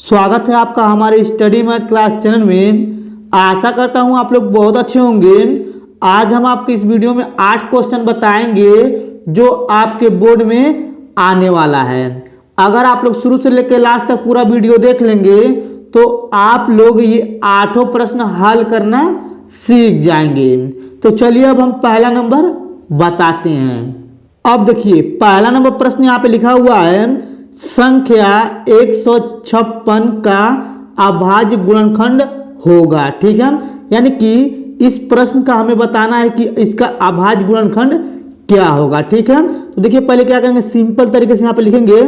स्वागत है आपका हमारे स्टडी मैथ क्लास चैनल में। आशा करता हूं आप लोग बहुत अच्छे होंगे। आज हम आपको इस वीडियो में 8 क्वेश्चन बताएंगे जो आपके बोर्ड में आने वाला है। अगर आप लोग शुरू से लेकर लास्ट तक पूरा वीडियो देख लेंगे तो आप लोग ये 8 प्रश्न हल करना सीख जाएंगे। तो चलिए अब हम पहला नंबर बताते हैं। अब देखिए पहला नंबर प्रश्न यहाँ पे लिखा हुआ है, संख्या 156 का अभाज्य गुणनखंड होगा। ठीक है, यानी कि इस प्रश्न का हमें बताना है कि इसका अभाज्य गुणनखंड क्या होगा। ठीक है, तो देखिए पहले क्या करेंगे, सिंपल तरीके से यहाँ पे लिखेंगे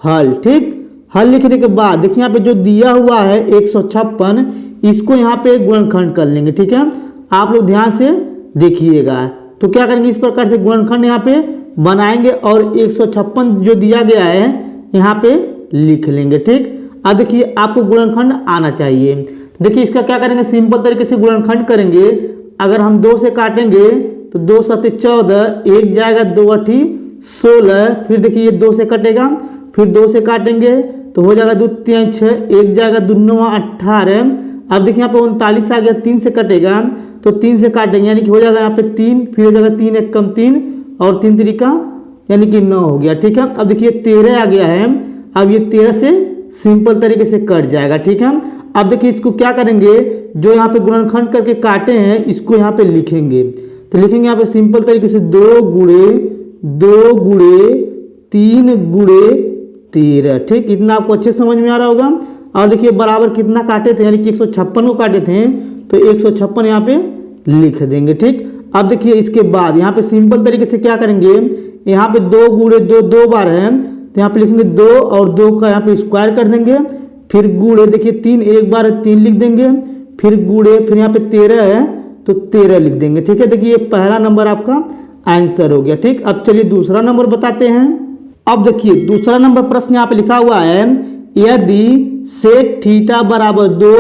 हल। ठीक, हल लिखने के बाद देखिए यहाँ पे जो दिया हुआ है 156, इसको यहाँ पे गुणनखंड कर लेंगे। ठीक है, आप लोग ध्यान से देखिएगा। तो क्या करेंगे, इस प्रकार से गुणनखंड यहाँ पे बनाएंगे और 156 जो दिया गया है यहाँ पे लिख लेंगे। ठीक, अब देखिए आपको गुणनखंड आना चाहिए। देखिए इसका क्या करेंगे, सिंपल तरीके से गुणनखंड करेंगे। अगर हम 2 से काटेंगे तो 2 7 14, 1 जाएगा 2 8 16, फिर देखिए ये 2 से कटेगा, फिर 2 से काटेंगे तो हो जाएगा 2 3 6, 1 जाएगा 2 9 18। अब देखिए यहाँ पे 39 आ गया, 3 से कटेगा तो 3 से काटेंगे यानी कि हो जाएगा यहाँ पे 3, फिर हो जाएगा 3 1 कम 3 और 3 3 यानी कि 9 हो गया। ठीक है, अब देखिए 13 आ गया है। अब ये 13 से सिंपल तरीके से कट जाएगा। ठीक है, अब देखिए इसको क्या करेंगे, जो यहाँ पे गुणनखंड करके काटे हैं इसको यहाँ पे लिखेंगे। तो लिखेंगे यहाँ पे सिंपल तरीके से 2 गुणे 3 गुणे 13। ठीक, इतना आपको अच्छे समझ में आ रहा होगा। और देखिए बराबर कितना काटे थे, यानी कि 156 को काटे थे तो 156 यहाँ पे लिख देंगे। ठीक, अब देखिए इसके बाद यहाँ पे सिंपल तरीके से क्या करेंगे, यहाँ पे 2 गुणे 2 2 बार है तो यहाँ पे लिखेंगे 2 और 2 का यहाँ पे स्क्वायर कर देंगे, फिर गुणे देखिए 3 एक बार 3 लिख देंगे, फिर गुणे फिर यहाँ पे 13 है तो 13 लिख देंगे। ठीक है, देखिए ये पहला नंबर आपका आंसर हो गया। ठीक, अब चलिए दूसरा नंबर बताते हैं। अब देखिए दूसरा नंबर प्रश्न यहाँ पे लिखा हुआ है, यदि सेक थीटा बराबर 2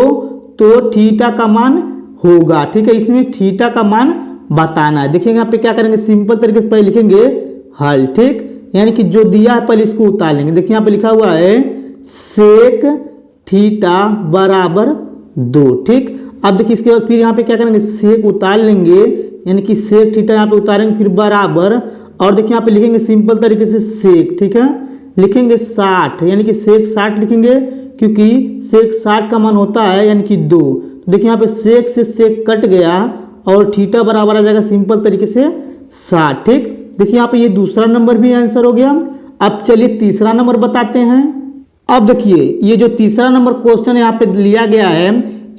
तो थीटा का मान होगा। ठीक है, इसमें थीटा का मान बताना है। देखिए यहाँ पे क्या करेंगे, सिंपल तरीके से पहले लिखेंगे हल। ठीक, यानी कि जो दिया है पहले इसको उतार लेंगे। देखिए यहाँ पे लिखा हुआ है सेक थीटा बराबर 2। ठीक, अब देखिए इसके बाद फिर यहाँ पे क्या करेंगे, सेक उतार लेंगे यानी कि सेक थीटा यहाँ पे उतारेंगे, फिर बराबर, और देखिए यहाँ पे लिखेंगे सिंपल तरीके से सेक। ठीक है, लिखेंगे 60 यानी कि सेक 60 लिखेंगे क्योंकि सेक 60 का मान होता है यानी कि 2। तो देखिए यहाँ पे सेक से सेक कट गया और थीटा बराबर आ जाएगा सिंपल तरीके से 60। ठीक, देखिए यहाँ पे ये दूसरा नंबर भी आंसर हो गया। अब चलिए तीसरा नंबर बताते हैं। अब देखिए ये जो तीसरा नंबर क्वेश्चन यहाँ पे लिया गया है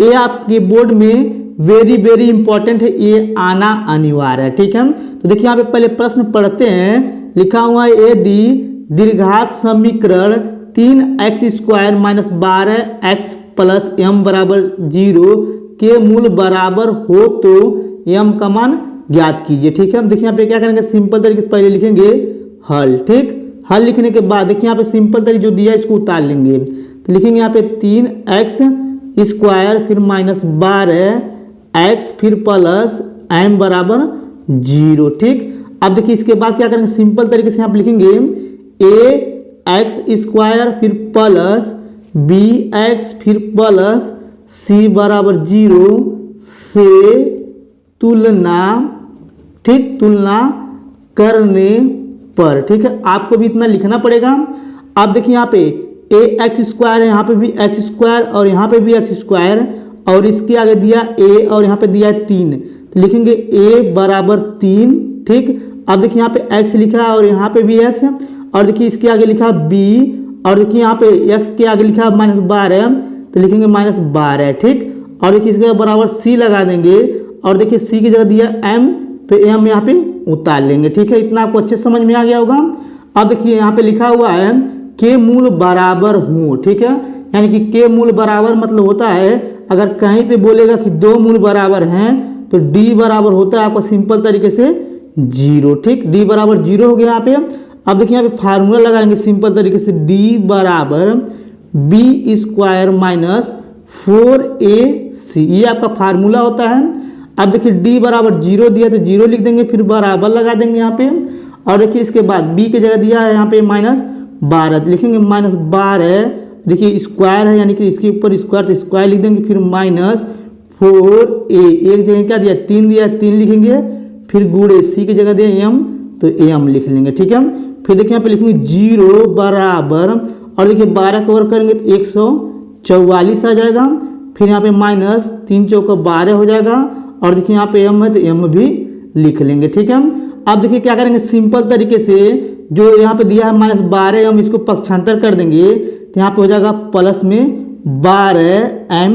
ये आपके बोर्ड में वेरी इंपॉर्टेंट है, ये आना अनिवार्य है। ठीक है, तो देखिए यहाँ पे पहले प्रश्न पढ़ते हैं। लिखा हुआ है, यदि दीर्घात समीकरण 3x² - 12x + m बराबर 0 के मूल बराबर हो तो m का मान ज्ञात कीजिए। ठीक है, देखिए यहाँ पे क्या करेंगे, सिंपल तरीके से पहले लिखेंगे हल। ठीक, हल लिखने के बाद देखिए यहाँ पे सिंपल तरीके जो दिया है इसको उतार लेंगे। तो लिखेंगे यहाँ पे 3x² फिर -12x फिर प्लस m बराबर 0। ठीक, अब देखिए इसके बाद क्या करेंगे, सिंपल तरीके से यहाँ पे लिखेंगे ax² फिर प्लस bx फिर प्लस c बराबर 0 से तुलना। ठीक, तुलना करने पर। ठीक है, आपको भी इतना लिखना पड़ेगा। अब देखिए यहाँ पे ax² है, यहाँ पे भी x² और यहाँ पे भी x² और इसके आगे दिया a और यहाँ पे दिया है 3 तो लिखेंगे a बराबर 3। ठीक, अब देखिए यहाँ पे x लिखा है और यहाँ पे भी x और देखिए इसके आगे लिखा b और देखिए यहाँ पे x के आगे लिखा है -12 तो लिखेंगे -12। ठीक, और देखिए इसके बराबर c लगा देंगे और देखिए c की जगह दिया m तो m यहाँ पे उतार लेंगे। ठीक है, इतना आपको अच्छे समझ में आ गया होगा। अब देखिए यहाँ पे लिखा हुआ है के मूल बराबर हो। ठीक है, यानी कि के मूल बराबर मतलब होता है अगर कहीं पे बोलेगा कि 2 मूल बराबर हैं तो d बराबर होता है आपका सिंपल तरीके से 0। ठीक, d बराबर 0 हो गया यहाँ पे। अब देखिए यहाँ पे फार्मूला लगाएंगे सिंपल तरीके से, d बराबर b² - 4ac, ये आपका फार्मूला होता है। अब देखिए d बराबर 0 दिया तो 0 लिख देंगे, फिर बराबर लगा देंगे यहाँ पे, और देखिए इसके बाद b की जगह दिया है यहाँ पे -12 लिखेंगे -12 देखिए स्क्वायर है यानी कि इसके ऊपर स्क्वायर, तो स्क्वायर लिख देंगे, फिर -4a, एक जगह क्या दिया 3 दिया, 3 लिखेंगे, फिर गुणे सी की जगह दिया m, तो m लिख लेंगे। ठीक है, फिर देखिए यहाँ पे लिखेंगे 0 बराबर, और देखिए 12 कवर करेंगे तो 144 आ जाएगा, फिर यहाँ पे -3 चौका 12 हो जाएगा, और देखिए यहाँ पे m है तो m भी लिख लेंगे। ठीक है, अब देखिए क्या करेंगे, सिंपल तरीके से जो यहाँ पे दिया है -12 हम इसको पक्षांतर कर देंगे, तो यहाँ पे हो जाएगा प्लस में 12m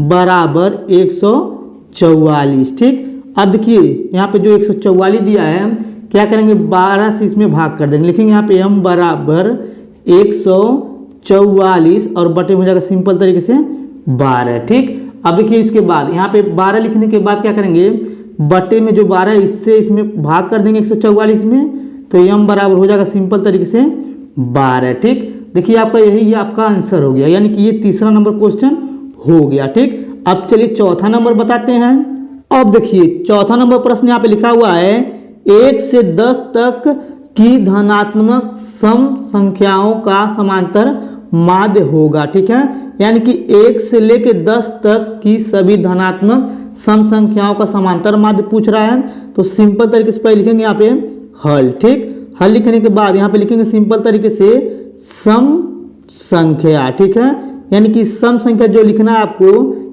बराबर 144। ठीक, अब देखिए यहाँ पे जो 144 दिया है, क्या करेंगे 12 से इसमें भाग कर देंगे, लिखेंगे यहाँ पे m बराबर 144 और बटे में हो जाएगा सिंपल तरीके से 12। ठीक, अब देखिए इसके बाद यहाँ पे 12 लिखने के बाद क्या करेंगे, बटे में जो 12 है इससे इसमें भाग कर देंगे 144 में, तो m बराबर हो जाएगा सिंपल तरीके से 12। ठीक, देखिए आपका यही आपका आंसर हो गया, यानी कि ये तीसरा नंबर क्वेश्चन हो गया। ठीक, अब चलिए चौथा नंबर बताते हैं। अब देखिए चौथा नंबर प्रश्न यहाँ पे लिखा हुआ है 1 से 10 तक की धनात्मक सम संख्याओं का समांतर माध्य होगा। ठीक है, यानी कि 1 से लेके 10 तक की सभी धनात्मक सम संख्याओं का समांतर माध्य पूछ रहा है, तो सिंपल तरीके से पहले लिखेंगे यहाँ पे हल। ठीक, हल लिखने के बाद यहाँ पे लिखेंगे सिंपल तरीके से सम संख्या। ठीक है, यानी कि सम संख्या जो लिखना है आपको,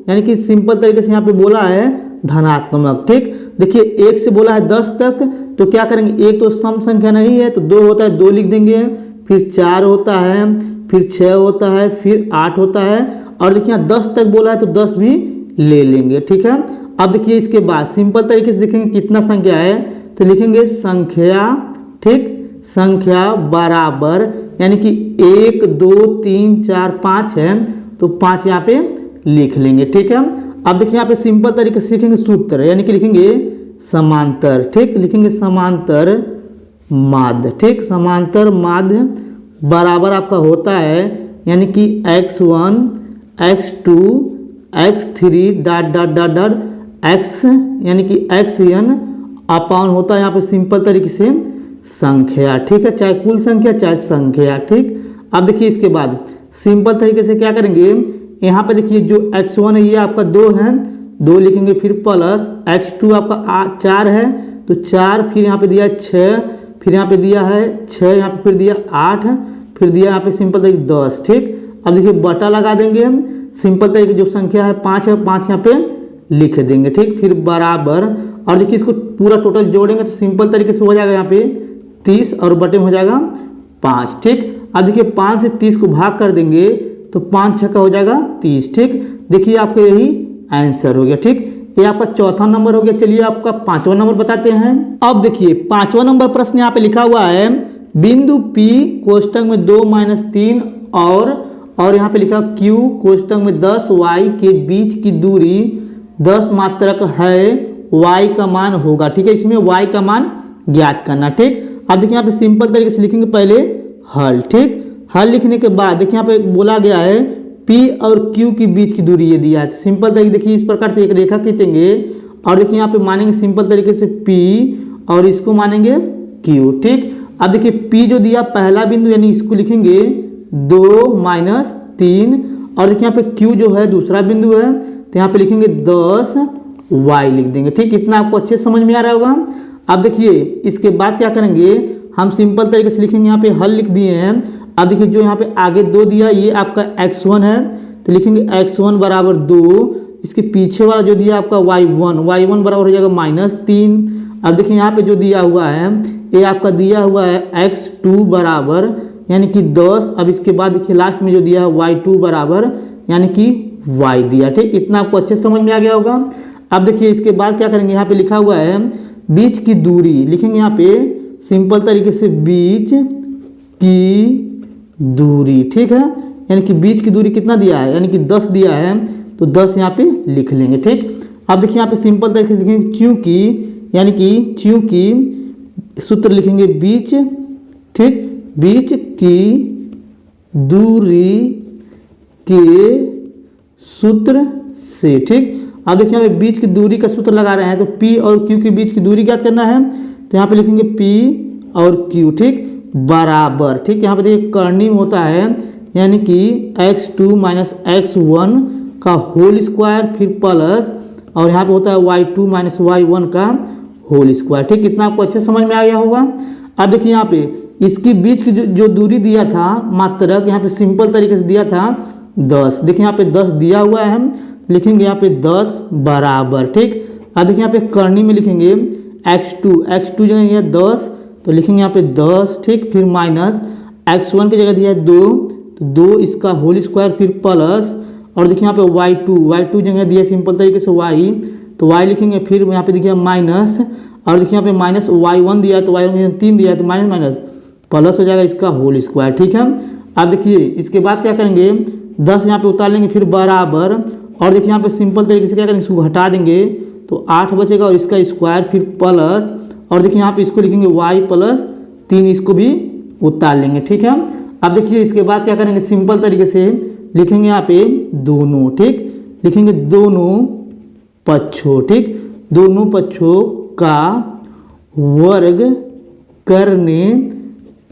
यानी कि सिंपल तरीके से यहाँ पे बोला है धनात्मक। ठीक, देखिए 1 से बोला है 10 तक, तो क्या करेंगे, एक तो सम संख्या नहीं है तो 2 होता है, 2 लिख देंगे, फिर 4 होता है, फिर 6 होता है, फिर 8 होता है, और देखिए 10 तक बोला है तो 10 भी ले लेंगे। ठीक है, अब देखिए इसके बाद सिंपल तरीके से देखेंगे कितना संख्या है, तो लिखेंगे संख्या। ठीक, संख्या बराबर, यानी कि 1 2 3 4 5 है, तो 5 यहाँ पे लिख लेंगे। ठीक है, अब देखिए यहाँ पे सिंपल तरीके से लिखेंगे सूत्र, यानी कि लिखेंगे समांतर। ठीक, लिखेंगे समांतर माध्य। ठीक, समांतर माध्य बराबर आपका होता है, यानी कि x1 x2 x3 dot dot dot dot x, यानी कि xn अपान होता है यहाँ पे सिंपल तरीके से संख्या। ठीक है, चाहे कुल संख्या चाहे संख्या। ठीक, अब देखिए इसके बाद सिंपल तरीके से क्या करेंगे, यहाँ पे देखिए जो x1 है ये आपका 2 है, 2 लिखेंगे, फिर प्लस x2 आपका 4 है, तो 4, फिर यहाँ पे दिया 6, फिर यहाँ पे दिया है 6, यहाँ पे फिर दिया 8, फिर दिया यहाँ पे सिंपल तरीके 10। ठीक, अब देखिए बटा लगा देंगे, सिंपल तरीके जो संख्या है 5 है, 5 यहाँ पे लिख देंगे। ठीक, फिर बराबर, और देखिए इसको पूरा टोटल जोड़ेंगे तो सिंपल तरीके से हो जाएगा यहाँ पे 30 और बटे में हो जाएगा 5। ठीक, अब देखिए 5 से 30 को भाग कर देंगे तो 5 6 का हो जाएगा 30। ठीक, देखिए आपका यही आंसर हो गया। ठीक, ये आपका चौथा नंबर हो गया। चलिए आपका पांचवा नंबर बताते हैं। अब देखिए पांचवा नंबर प्रश्न यहाँ पे लिखा हुआ है बिंदु P कोष्टक में 2 - 3 और यहाँ पे लिखा Q कोष्टक में 10 y के बीच की दूरी 10 मात्रक है, y का मान होगा। ठीक है, इसमें y का मान ज्ञात करना। ठीक, अब देखिए यहाँ पे सिंपल तरीके से लिखेंगे पहले हल। ठीक, हल लिखने के बाद देखिए यहाँ पे बोला गया है P और Q के बीच की दूरी ये दिया है, तो सिंपल तरीके देखिए इस प्रकार से एक रेखा खींचेंगे और देखिए यहाँ पे मानेंगे सिंपल तरीके से P और इसको मानेंगे Q। ठीक, अब देखिए P जो दिया पहला बिंदु यानी इसको लिखेंगे 2 - 3 और देखिए यहाँ पे Q जो है दूसरा बिंदु है तो यहाँ पे लिखेंगे 10 y लिख देंगे। ठीक, इतना आपको अच्छे समझ में आ रहा होगा। अब देखिए इसके बाद क्या करेंगे, हम सिंपल तरीके से लिखेंगे, यहाँ पे हल लिख दिए हैं। अब देखिए जो यहाँ पे आगे 2 दिया ये आपका x1 है तो लिखेंगे x1 बराबर 2, इसके पीछे वाला जो दिया आपका y1 बराबर हो जाएगा -3। अब देखिए यहाँ पे जो दिया हुआ है ये आपका दिया हुआ है x2 बराबर यानी कि 10। अब इसके बाद देखिए लास्ट में जो दिया है y2 बराबर यानी कि y दिया। ठीक, इतना आपको अच्छे समझ में आ गया होगा। अब देखिए इसके बाद क्या करेंगे, यहाँ पे लिखा हुआ है बीच की दूरी, लिखेंगे यहाँ पे सिंपल तरीके से बीच की दूरी। ठीक है, यानी कि बीच की दूरी कितना दिया है, यानी कि 10 दिया है तो 10 यहाँ पे लिख लेंगे। ठीक, अब देखिए यहाँ पे सिंपल तरीके से लिखेंगे चूंकि, यानी कि चूंकि सूत्र लिखेंगे बीच। ठीक, बीच की दूरी के सूत्र से। ठीक, अब देखिए यहाँ पे बीच की दूरी का सूत्र लगा रहे हैं तो P और Q के बीच की दूरी ज्ञात करना है तो यहाँ पे लिखेंगे P और Q। ठीक, बराबर। ठीक, यहाँ पे देखिए कर्णिम होता है यानी कि x2 माइनस x1 का होल स्क्वायर फिर प्लस और यहाँ पे होता है y2 माइनस y1 का होल स्क्वायर। ठीक, इतना आपको अच्छे समझ में आ गया होगा। अब देखिए यहाँ पे इसके बीच की जो दूरी दिया था मात्रक, यहाँ पे सिंपल तरीके से दिया था 10। देखिए यहाँ पे 10 दिया हुआ है, हम लिखेंगे यहाँ पे 10 बराबर। ठीक, अब देखिए यहाँ पे करनी में लिखेंगे x2 जगह दिया 10 तो लिखेंगे यहाँ पे 10। ठीक, फिर माइनस x1 की जगह दिया है 2 तो 2 इसका होल स्क्वायर फिर प्लस और देखिए यहाँ पे y2 जगह दिया सिंपल तरीके से y तो y लिखेंगे, फिर यहाँ पे देखिए माइनस और देखिए यहाँ पे माइनस y1 दिया है तो y1 3 दिया है तो माइनस माइनस प्लस हो जाएगा इसका होल स्क्वायर। ठीक है, अब देखिए इसके बाद क्या करेंगे 10 यहाँ पे उतार लेंगे फिर बराबर और देखिए यहाँ पे सिंपल तरीके से क्या करेंगे इसको घटा देंगे तो 8 बचेगा और इसका स्क्वायर फिर प्लस और देखिए यहाँ पे इसको लिखेंगे y प्लस 3 इसको भी उतार लेंगे। ठीक है, अब देखिए इसके बाद क्या करेंगे सिंपल तरीके से लिखेंगे यहाँ पे दोनों। ठीक, लिखेंगे दोनों पक्षों। ठीक, दोनों पक्षों का वर्ग करने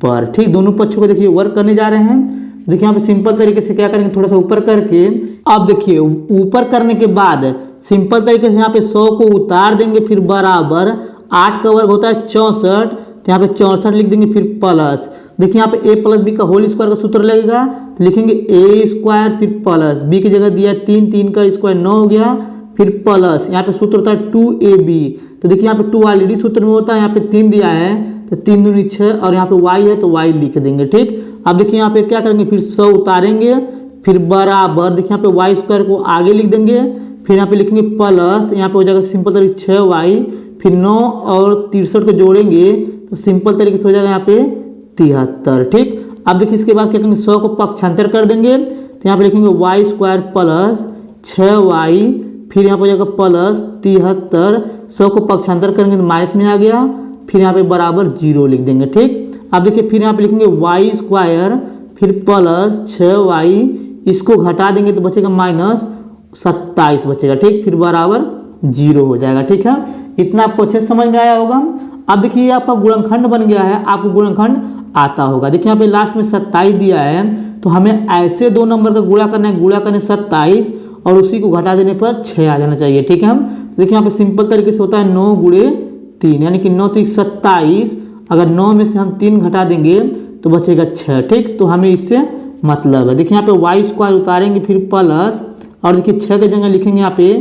पर। ठीक, दोनों पक्षों को देखिए वर्ग करने जा रहे हैं। देखिए यहाँ पे सिंपल तरीके से क्या करेंगे थोड़ा सा ऊपर करके, अब देखिए ऊपर करने के बाद सिंपल तरीके से यहाँ पे 100 को उतार देंगे फिर बराबर 8 का वर्ग होता है 64 तो यहाँ पे 64 लिख देंगे फिर प्लस। देखिए यहाँ पे a प्लस बी का होल स्क्वायर का सूत्र लगेगा तो लिखेंगे a स्क्वायर फिर प्लस b की जगह दिया 3 का स्क्वायर 9 हो गया फिर प्लस यहाँ पे सूत्र होता है 2ab तो देखिए यहाँ पे 2 ऑलरेडी सूत्र में होता है, यहाँ पे 3 दिया है तो 3 दूनी 6 और यहाँ पे y है तो y लिख देंगे। ठीक, अब देखिए यहाँ पे क्या करेंगे फिर 100 उतारेंगे फिर बराबर देखिए यहाँ पे y स्क्वायर को आगे लिख देंगे फिर यहाँ पे लिखेंगे प्लस यहाँ पे हो जाएगा सिंपल तरीके 6y फिर 9 और 63 को जोड़ेंगे तो सिंपल तरीके से हो जाएगा यहाँ पे 73। ठीक, अब देखिए इसके बाद क्या करेंगे 100 को पक्षांतर कर देंगे तो यहाँ पे लिखेंगे y स्क्वायर प्लस 6y फिर यहाँ पे हो जाएगा प्लस 73। 100 को पक्षांतर करेंगे तो माइनस में आ गया फिर यहाँ पे बराबर 0 लिख देंगे। ठीक, अब देखिए फिर यहाँ पे लिखेंगे y स्क्वायर फिर प्लस 6y इसको घटा देंगे तो बचेगा माइनस 27 बचेगा। ठीक, फिर बराबर 0 हो जाएगा। ठीक है, इतना आपको अच्छे से समझ में आया होगा। अब देखिए ये आपका गुणनखंड बन गया है, आपको गुणनखंड आता होगा। देखिए यहाँ पे लास्ट में 27 दिया है तो हमें ऐसे दो नंबर का गुणा करना है, गुणा करने 27 और उसी को घटा देने पर 6 आ जाना चाहिए। ठीक है, हम देखिए यहाँ पे सिंपल तरीके से होता है 9 गुणे 3 यानी कि 9 3 27। अगर 9 में से हम 3 घटा देंगे तो बचेगा 6। ठीक, तो हमें इससे मतलब है। देखिए यहाँ पे y स्क्वायर उतारेंगे फिर प्लस और देखिए 6 के जगह लिखेंगे यहाँ पे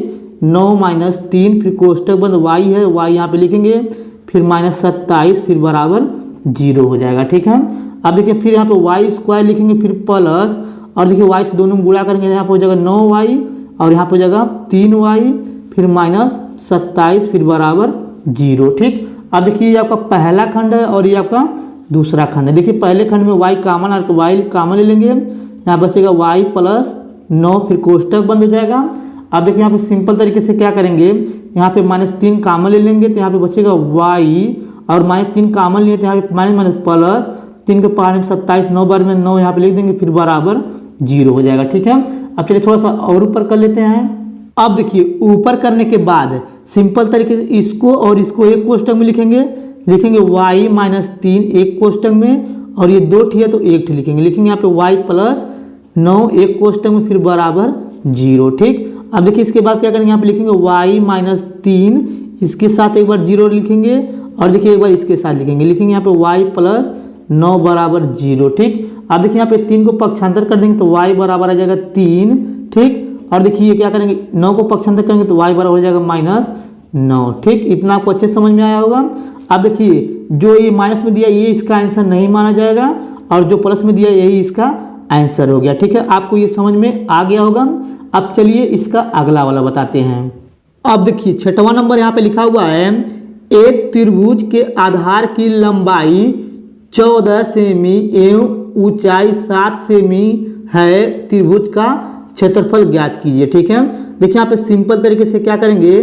9 माइनस 3 फिर कोष्टक बंद y है y यहाँ पे लिखेंगे फिर माइनस 27 फिर बराबर 0 हो जाएगा। ठीक है, अब देखिए फिर यहाँ पे y स्क्वायर लिखेंगे फिर प्लस और देखिए y से दोनों में गुणा करेंगे यहाँ पे हो जाएगा 9y और यहाँ पे हो जाएगा 3y फिर माइनस 27 फिर बराबर 0। ठीक, अब देखिए ये आपका पहला खंड है और ये आपका दूसरा खंड है। देखिए पहले खंड में y कॉमन आ रहा है तो y कॉमन ले लेंगे, यहाँ बचेगा y प्लस 9 फिर कोष्टक बंद हो जाएगा। अब देखिए यहाँ पे सिंपल तरीके से क्या करेंगे यहाँ पे माइनस 3 कॉमन ले लेंगे तो यहाँ पे बचेगा y और माइनस 3 कॉमन लिए तो यहाँ पे माइनस माइनस प्लस 3 के पावर में 27 9 बार में 9 यहाँ पे लिख देंगे फिर बराबर 0 हो जाएगा। ठीक है, अब चलिए थोड़ा सा और ऊपर कर लेते हैं। अब देखिए ऊपर करने के बाद सिंपल तरीके से इसको और इसको एक कोष्टक में लिखेंगे y माइनस 3 एक कोष्टक में और ये 2 ठी है तो 1 ठी लिखेंगे यहाँ पे y प्लस 9 एक कोष्टक में फिर बराबर 0। ठीक, अब देखिए इसके बाद क्या करेंगे यहाँ पे लिखेंगे y माइनस 3 इसके साथ एक बार 0 लिखेंगे और देखिए एक बार इसके साथ लिखेंगे यहाँ पे y प्लस 9 बराबर 0। ठीक, अब देखिए यहाँ पे 3 को पक्षांतर कर देंगे तो y बराबर आ जाएगा 3। ठीक, और देखिए क्या करेंगे 9 को पक्षांतर करेंगे तो y बराबर हो जाएगा माइनस 9। ठीक, इतना आपको अच्छे समझ में आया होगा। अब देखिए जो ये माइनस में दिया ये इसका आंसर नहीं माना जाएगा और जो प्लस में दिया यही इसका आंसर हो गया। ठीक है, आपको ये समझ में आ गया होगा। अब चलिए इसका अगला वाला बताते हैं। अब देखिए 6वां नंबर यहाँ पे लिखा हुआ है एक त्रिभुज के आधार की लंबाई 14 सेमी एवं ऊंचाई 7 सेमी है, त्रिभुज का क्षेत्रफल ज्ञात कीजिए। ठीक है, देखिए यहाँ पे सिंपल तरीके से क्या करेंगे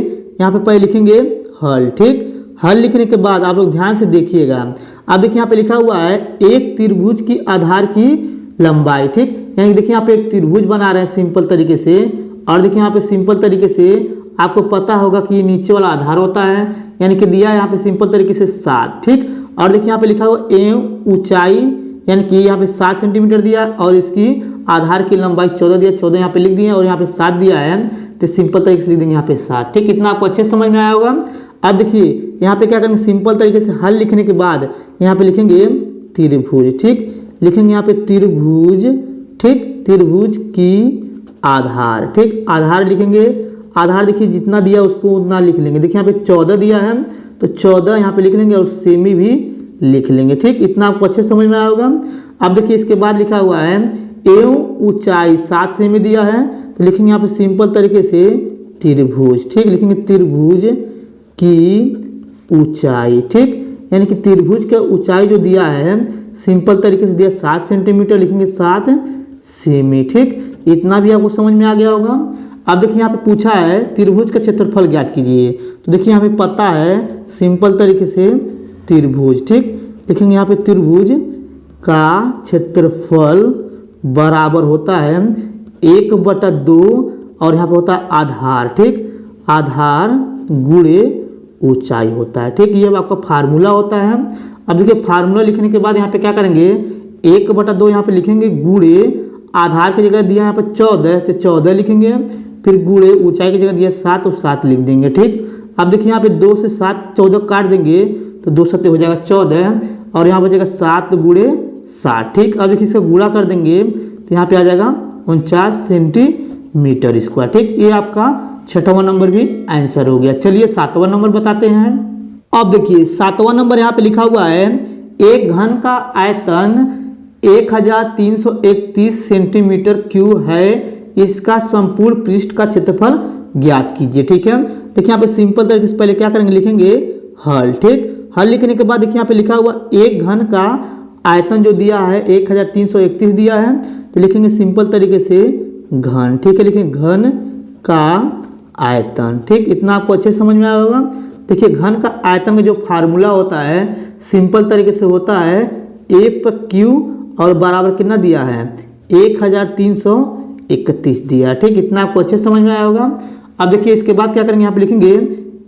यहाँ पे पहले लिखेंगे हल। ठीक, हल लिखने के बाद आप लोग ध्यान से देखिएगा। अब देखिए यहाँ पे लिखा हुआ है एक त्रिभुज की आधार की लंबाई। ठीक, यानी देखिए यहाँ पे एक त्रिभुज बना रहे हैं सिंपल तरीके से और देखिए यहाँ पे सिंपल तरीके से आपको पता होगा कि ये नीचे वाला आधार होता है यानी कि दिया है यहाँ पे सिंपल तरीके से 7। ठीक, और देखिए यहाँ पे लिखा हुआ एवं ऊंचाई यानी कि यहाँ पे 7 सेंटीमीटर दिया और इसकी आधार की लंबाई 14 दिया, 14 यहाँ पे लिख दिए और यहाँ पे 7 दिया है, तो सिंपल तरीके से लिख देंगे यहाँ पे 7। ठीक, इतना आपको अच्छे से समझ में आया होगा। अब देखिए यहाँ पे क्या करेंगे, सिंपल तरीके से हल लिखने के बाद यहाँ पे लिखेंगे त्रिभुज। ठीक, लिखेंगे यहाँ पे त्रिभुज। ठीक, त्रिभुज की आधार। ठीक, आधार लिखेंगे, आधार देखिए जितना दिया उसको उतना लिख लेंगे। देखिए यहाँ पे 14 दिया है तो 14 यहाँ पे लिख लेंगे और सेमी भी लिख लेंगे। ठीक, इतना आपको अच्छे समझ में आया होगा। अब देखिए इसके बाद लिखा हुआ है एवं ऊंचाई 7 सेमी दिया है, तो लिखेंगे यहाँ पे सिंपल तरीके से त्रिभुज। ठीक, लिखेंगे त्रिभुज की ऊंचाई। ठीक, यानी कि त्रिभुज का ऊंचाई जो दिया है सिंपल तरीके से दिया 7 सेंटीमीटर, लिखेंगे 7 सेमी। ठीक, इतना भी आपको समझ में आ गया होगा। अब देखिए यहाँ पे पूछा है त्रिभुज का क्षेत्रफल ज्ञात कीजिए, तो देखिए यहाँ पे पता है सिंपल तरीके से त्रिभुज। ठीक, लिखेंगे यहाँ पे त्रिभुज का क्षेत्रफल बराबर होता है 1/2 और यहाँ पे होता है आधार। ठीक, आधार गुणे ऊंचाई होता है। ठीक, ये आपका फार्मूला होता है। अब देखिए फार्मूला लिखने के बाद यहाँ पे क्या करेंगे, 1/2 यहाँ पे लिखेंगे गुणे आधार की जगह दिया यहाँ पे 14 तो 14 लिखेंगे, फिर गुणे ऊंचाई की जगह दिया 7 तो 7 लिख देंगे। ठीक, अब देखिए यहाँ पे 2 से 7 14 काट देंगे तो 2 7 हो जाएगा 14 और यहाँ बचेगा 7 गुणे 7। ठीक, अब देखिए इसका गुणा कर देंगे तो यहाँ पे आ जाएगा 49 सेंटीमीटर स्क्वायर। ठीक, ये आपका 6वां नंबर भी आंसर हो गया। चलिए 7वां नंबर बताते हैं। अब देखिए 7वां नंबर यहाँ पे लिखा हुआ है एक घन का आयतन 1331 सेंटीमीटर क्यूब है, इसका संपूर्ण पृष्ठ का क्षेत्रफल ज्ञात कीजिए। ठीक है, देखिए यहाँ पे सिंपल तरीके से पहले क्या करेंगे, लिखेंगे हल। ठीक, हल लिखने के बाद देखिए यहाँ पे लिखा हुआ एक घन का आयतन जो दिया है 1331 दिया है, तो लिखेंगे सिंपल तरीके से घन। ठीक है, लिखेंगे घन का आयतन। ठीक, इतना आपको अच्छे से समझ में आया होगा। देखिए घन का आयतन का जो फार्मूला होता है सिंपल तरीके से होता है ए पर क्यू और बराबर कितना दिया है 1331 दिया। ठीक, इतना आपको अच्छे से समझ में आया होगा। अब देखिए इसके बाद क्या करेंगे, यहाँ पे लिखेंगे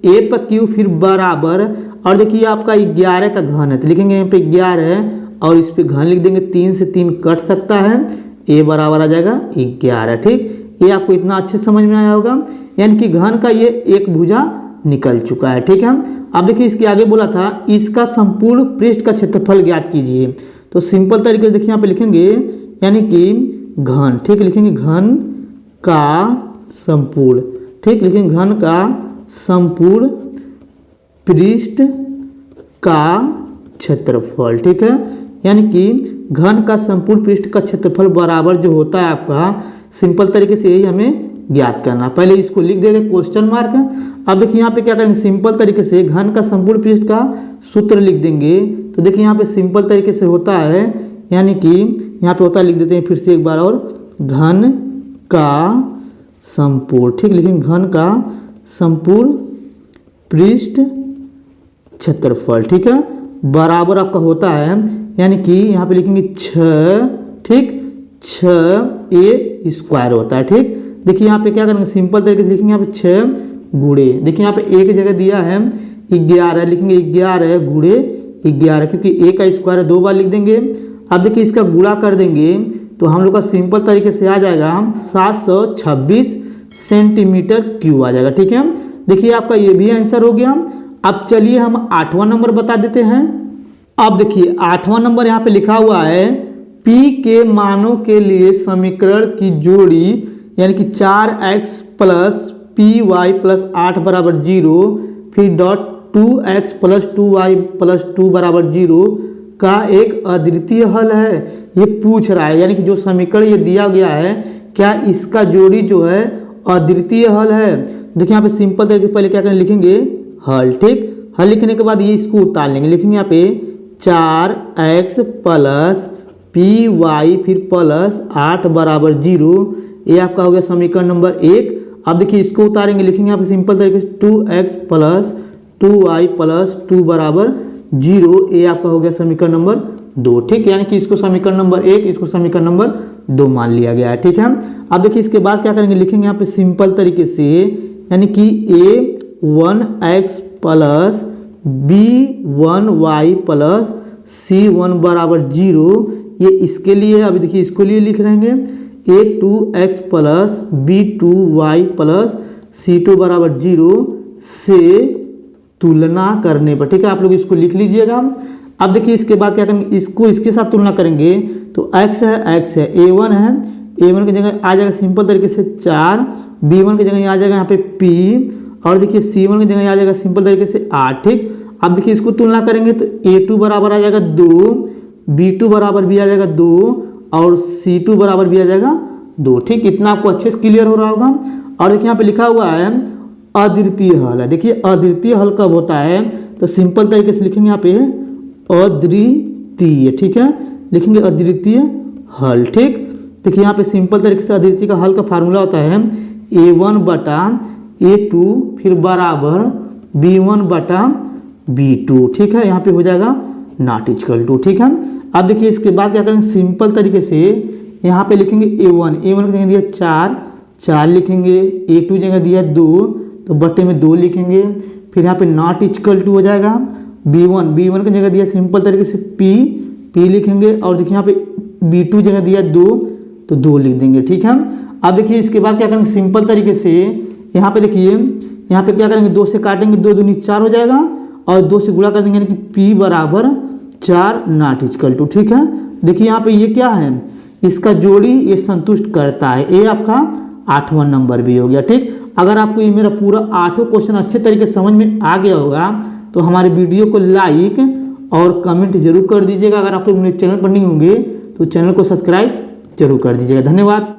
ए पर क्यू फिर बराबर और देखिए आपका 11 का घन है तो लिखेंगे यहाँ पे 11 और इस पे घन लिख देंगे, 3 से 3 कट सकता है, ए बराबर आ जाएगा 11। ठीक, ये आपको इतना अच्छे समझ में आया होगा, यानी कि घन का ये एक भुजा निकल चुका है। ठीक है, अब देखिए इसके आगे बोला था इसका संपूर्ण पृष्ठ का क्षेत्रफल ज्ञात कीजिए, तो सिंपल तरीके से देखिए यहाँ पे लिखेंगे यानी कि घन। ठीक, लिखेंगे घन का संपूर्ण। ठीक, लिखेंगे घन का संपूर्ण पृष्ठ का क्षेत्रफल। ठीक है, यानी कि घन का संपूर्ण पृष्ठ का क्षेत्रफल बराबर जो होता है आपका सिंपल तरीके से यही हमें ज्ञात करना। पहले इसको लिख देंगे क्वेश्चन मार्क। अब देखिए यहाँ पे क्या करेंगे, सिंपल तरीके से घन का संपूर्ण पृष्ठ का सूत्र लिख देंगे, तो देखिए यहाँ पे सिंपल तरीके से होता है यानी कि यहाँ पे होता है, लिख देते हैं फिर से एक बार और, घन का संपूर्ण। ठीक, लिखेंगे घन का संपूर्ण पृष्ठ क्षेत्रफल। ठीक है, बराबर आपका होता है यानी कि यहाँ पे लिखेंगे 6। ठीक, 6a स्क्वायर होता है। ठीक, देखिए यहाँ पे क्या करेंगे सिंपल तरीके से लिखेंगे यहाँ पे 6 गुणे, देखिए यहाँ पे एक जगह दिया है 11, लिखेंगे 11 गुणे 11 क्योंकि a का स्क्वायर 2 बार लिख देंगे। अब देखिए इसका गुणा कर देंगे तो हम लोग का सिंपल तरीके से आ जाएगा 726 सेंटीमीटर क्यूब आ जाएगा। ठीक है, देखिए आपका ये भी आंसर हो गया। अब चलिए हम 8वां नंबर बता देते हैं। अब देखिए 8वां नंबर यहाँ पे लिखा हुआ है P के मानों के लिए समीकरण की जोड़ी यानी कि 4x प्लस py प्लस 8 बराबर 0 फिर dot 2x plus 2y plus 2 बराबर 0 का एक अद्वितीय हल है। ये पूछ रहा है यानी कि जो समीकरण ये दिया गया है क्या इसका जोड़ी जो है अद्वितीय हल है। देखिए यहाँ पे सिंपल तरीके से पहले क्या करें, लिखेंगे हल। ठीक, हल लिखने के बाद ये इसको उतार लेंगे, लिखेंगे यहाँ पे 4x प्लस py फिर प्लस 8 बराबर 0, ये आपका हो गया समीकरण नंबर 1। अब देखिए इसको उतारेंगे, लिखेंगे यहाँ पे सिंपल तरीके से 2x प्लस 2y प्लस 2 बराबर 0, ये आपका हो गया समीकरण नंबर 2। ठीक, यानी कि इसको समीकरण नंबर 1 इसको समीकरण नंबर 2 मान लिया गया है। ठीक है, अब देखिए इसके बाद क्या करेंगे, लिखेंगे यहाँ पे सिंपल तरीके से यानी कि a1x plus b1y plus c1 बराबर 0, ये इसके लिए है। अभी देखिए इसको लिए लिख रहेंगे a2x plus b2y plus c2 बराबर 0 से तुलना करने पर, ठीक है, आप लोग इसको लिख लीजिएगा। अब देखिए इसके बाद क्या करेंगे, इसको इसके साथ तुलना करेंगे तो x है a1 है, a1 की जगह आ जाएगा सिंपल तरीके से 4, b1 की जगह आ जाएगा यहाँ पे p, और देखिए c1 की जगह आ जाएगा सिंपल तरीके से 8, ठीक। अब देखिए इसको तुलना करेंगे तो a2 बराबर आ जाएगा 2, b2 बराबर भी आ जाएगा 2 और c2 बराबर भी आ जाएगा 2, ठीक। इतना आपको अच्छे से क्लियर हो रहा होगा। और देखिए यहाँ पे लिखा हुआ है अद्वितीय हल है। देखिए अद्वितीय हल कब होता है, तो सिंपल तरीके से लिखेंगे यहाँ पे अद्वितीय, ठीक है, लिखेंगे अद्वितीय हल, ठीक। देखिए यहाँ पे सिंपल तरीके से अद्वितीय का हल का फार्मूला होता है a1 बटा a2 फिर बराबर b1 बटा b2, ठीक है, यहाँ पे हो जाएगा नॉट इक्वल टू, ठीक है। अब देखिए इसके बाद क्या करेंगे, सिंपल तरीके से यहाँ पे लिखेंगे a1 की जगह दिया 4 लिखेंगे, a2 जगह दिया 2 तो बट्टे में 2 लिखेंगे, फिर यहाँ पे नॉट इक्वल टू हो जाएगा b1 की जगह दिया सिंपल तरीके से p लिखेंगे, और देखिए यहाँ पे b2 जगह दिया 2 तो 2 लिख देंगे, ठीक है। अब देखिए इसके बाद क्या करेंगे, सिंपल तरीके से यहाँ पे देखिए यहाँ पे क्या करेंगे, 2 से काटेंगे 2 दूनी 4 हो जाएगा और 2 से गुणा कर देंगे, यानी कि p बराबर 4 नॉट इक्वल टू, ठीक है। देखिए यहाँ पे ये क्या है, इसका जोड़ी ये संतुष्ट करता है, ये आपका 8वां नंबर भी हो गया, ठीक। अगर आपको ये मेरा पूरा 8 क्वेश्चन अच्छे तरीके से समझ में आ गया होगा तो हमारे वीडियो को लाइक और कमेंट जरूर कर दीजिएगा। अगर आप लोग मेरे चैनल पर नहीं होंगे तो चैनल को सब्सक्राइब जरूर कर दीजिएगा। धन्यवाद।